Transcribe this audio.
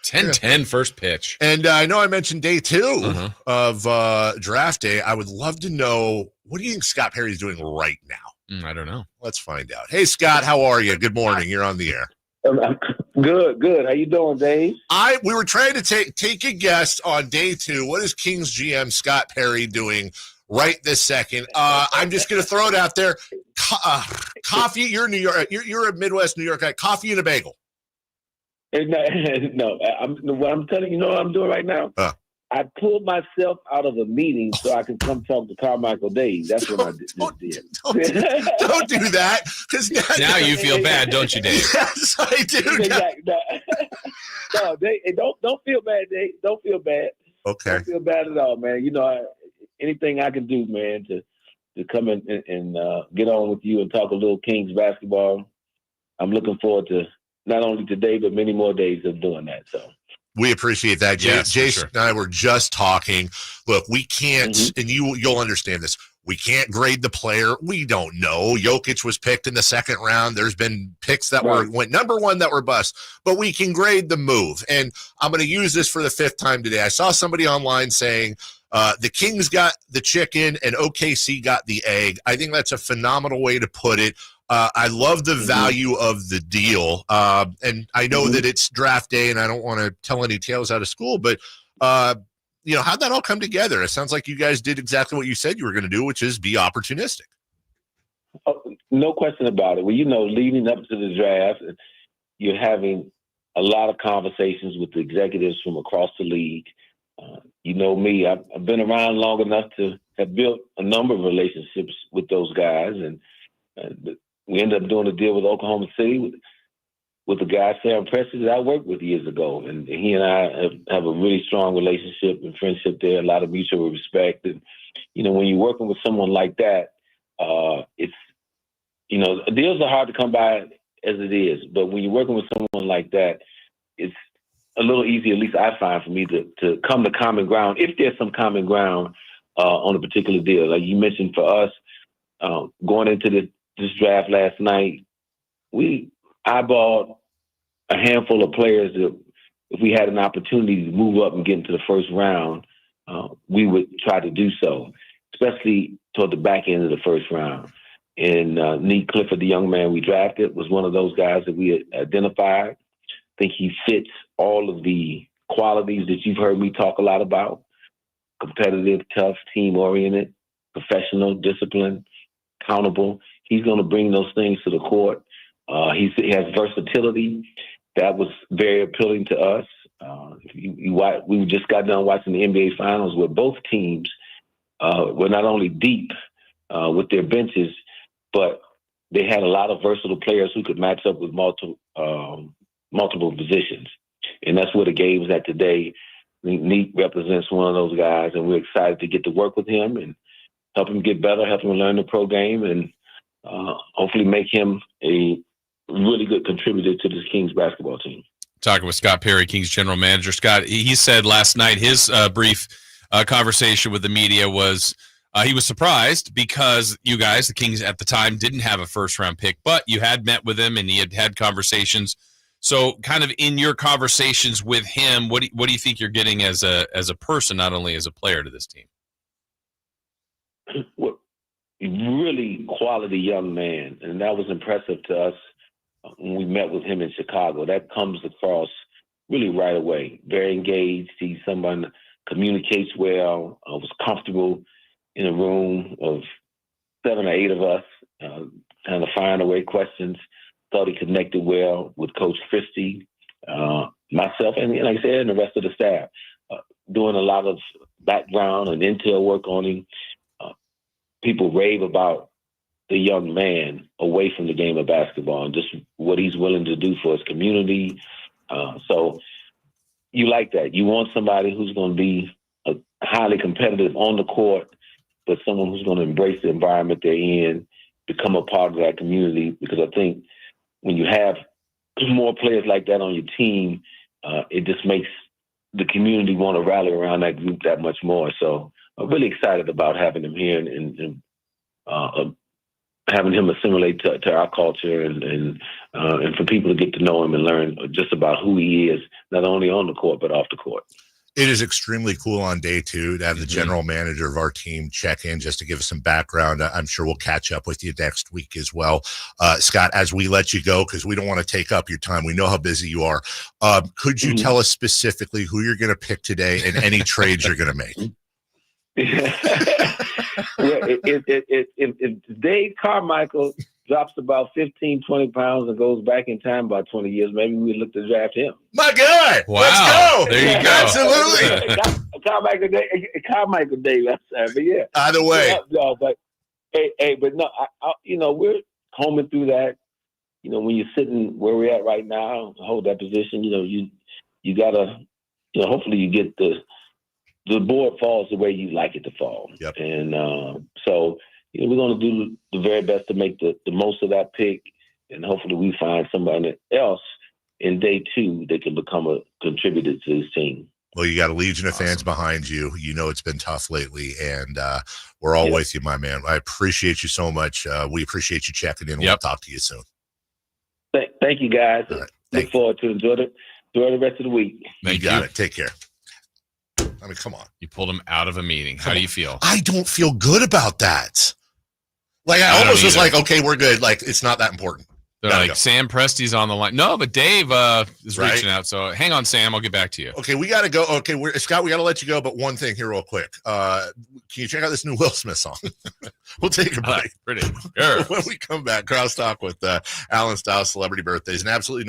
10-10 first pitch. And I know I mentioned day 2 of draft day. I would love to know, what do you think Scott Perry's doing right now? I don't know. Let's find out. Hey, Scott, how are you? Good morning. You're on the air. Good. How you doing, Dave? We were trying to take a guess on day 2. What is Kings GM Scott Perry doing right this second? I'm just going to throw it out there. Coffee. You're New York. You're a Midwest New York guy. Coffee and a bagel. No. What I'm telling you, know what I'm doing right now? I pulled myself out of a meeting so I can come talk to Carmichael Dave. That's what I did. Don't do that, because now you feel bad, don't you, Dave? Yes, I do. No, don't feel bad, Dave. Don't feel bad. Okay. Don't feel bad at all, man. You know, anything I can do, man, to come in and get on with you and talk a little Kings basketball. I'm looking forward to not only today but many more days of doing that. So. We appreciate that. Yes, Jason and I were just talking. Look, we can't, and you'll understand this, we can't grade the player. We don't know. Jokic was picked in the second round. There's been picks that went number 1 that were bust, but we can grade the move. And I'm going to use this for the 5th time today. I saw somebody online saying the Kings got the chicken and OKC got the egg. I think that's a phenomenal way to put it. I love the value of the deal. And I know that it's draft day and I don't want to tell any tales out of school, but, how'd that all come together? It sounds like you guys did exactly what you said you were going to do, which is be opportunistic. Oh, no question about it. Well, leading up to the draft, you're having a lot of conversations with the executives from across the league. You know me, I've been around long enough to have built a number of relationships with those guys. And we ended up doing a deal with Oklahoma City with the guy, Sam Presti, that I worked with years ago. And he and I have a really strong relationship and friendship there, a lot of mutual respect. And, when you're working with someone like that, it's, deals are hard to come by as it is. But when you're working with someone like that, it's a little easier, at least I find, for me to come to common ground, if there's some common ground on a particular deal. Like you mentioned, for us, going into this draft last night, we eyeballed a handful of players that if we had an opportunity to move up and get into the first round, we would try to do so, especially toward the back end of the first round. And Nique Clifford, the young man we drafted, was one of those guys that we had identified. I think he fits all of the qualities that you've heard me talk a lot about: competitive, tough, team-oriented, professional, disciplined, accountable. He's going to bring those things to the court. He has versatility. That was very appealing to us. We just got done watching the NBA Finals, where both teams were not only deep with their benches, but they had a lot of versatile players who could match up with multiple positions. And that's where the game is at today. Nique represents one of those guys, and we're excited to get to work with him and help him get better, help him learn the pro game, and hopefully make him a really good contributor to this Kings basketball team. Talking with Scott Perry, Kings general manager. Scott, he said last night his brief conversation with the media was he was surprised because you guys, the Kings at the time, didn't have a first-round pick, but you had met with him and he had conversations. So kind of in your conversations with him, what do you think you're getting as a person, not only as a player, to this team? Well, really quality young man, and that was impressive to us when we met with him in Chicago. That comes across really right away. Very engaged. He's someone that communicates well, was comfortable in a room of 7 or 8 of us, kind of firing away questions. Thought he connected well with Coach Christie, myself, and like I said, and the rest of the staff. Doing a lot of background and intel work on him. People rave about the young man away from the game of basketball and just what he's willing to do for his community. So you like that. You want somebody who's going to be highly competitive on the court, but someone who's going to embrace the environment they're in, become a part of that community. Because I think when you have more players like that on your team, it just makes the community want to rally around that group that much more. So I'm really excited about having him here and having him assimilate to our culture and for people to get to know him and learn just about who he is, not only on the court, but off the court. It is extremely cool on day 2 to have the general manager of our team check in just to give us some background. I'm sure we'll catch up with you next week as well. Scott, as we let you go, because we don't want to take up your time, we know how busy you are. Could you tell us specifically who you're going to pick today and any trades you're going to make? If Dave Carmichael drops about 15, 20 pounds and goes back in time about 20 years, maybe we look to draft him. My God. Wow. Let's go. There you go. Absolutely. Carmichael Dave, I'm sorry, but yeah. Either way. No, but but no, we're combing through that. When you're sitting where we're at right now, hold that position, you gotta, hopefully you get the board falls the way you like it to fall. Yep. And so we're going to do the very best to make the most of that pick, and hopefully we find somebody else in day 2 that can become a contributor to this team. Well, you got a legion of fans behind you. It's been tough lately, and we're all with you, my man. I appreciate you so much. We appreciate you checking in. We'll talk to you soon. Thank you, guys. Right. Look forward to enjoy the rest of the week. You got it. Take care. I mean, come on. You pulled him out of a meeting. How do you feel? I don't feel good about that. Like, I almost was like, okay, we're good. Like, it's not that important. They're like, Sam Presti's on the line. No, but Dave is reaching out. So hang on, Sam. I'll get back to you. Okay, we got to go. Okay, Scott, we got to let you go. But one thing here real quick. Can you check out this new Will Smith song? We'll take a break. Pretty. Sure. When we come back, crosstalk with Alan Stiles, Celebrity Birthdays, and absolutely no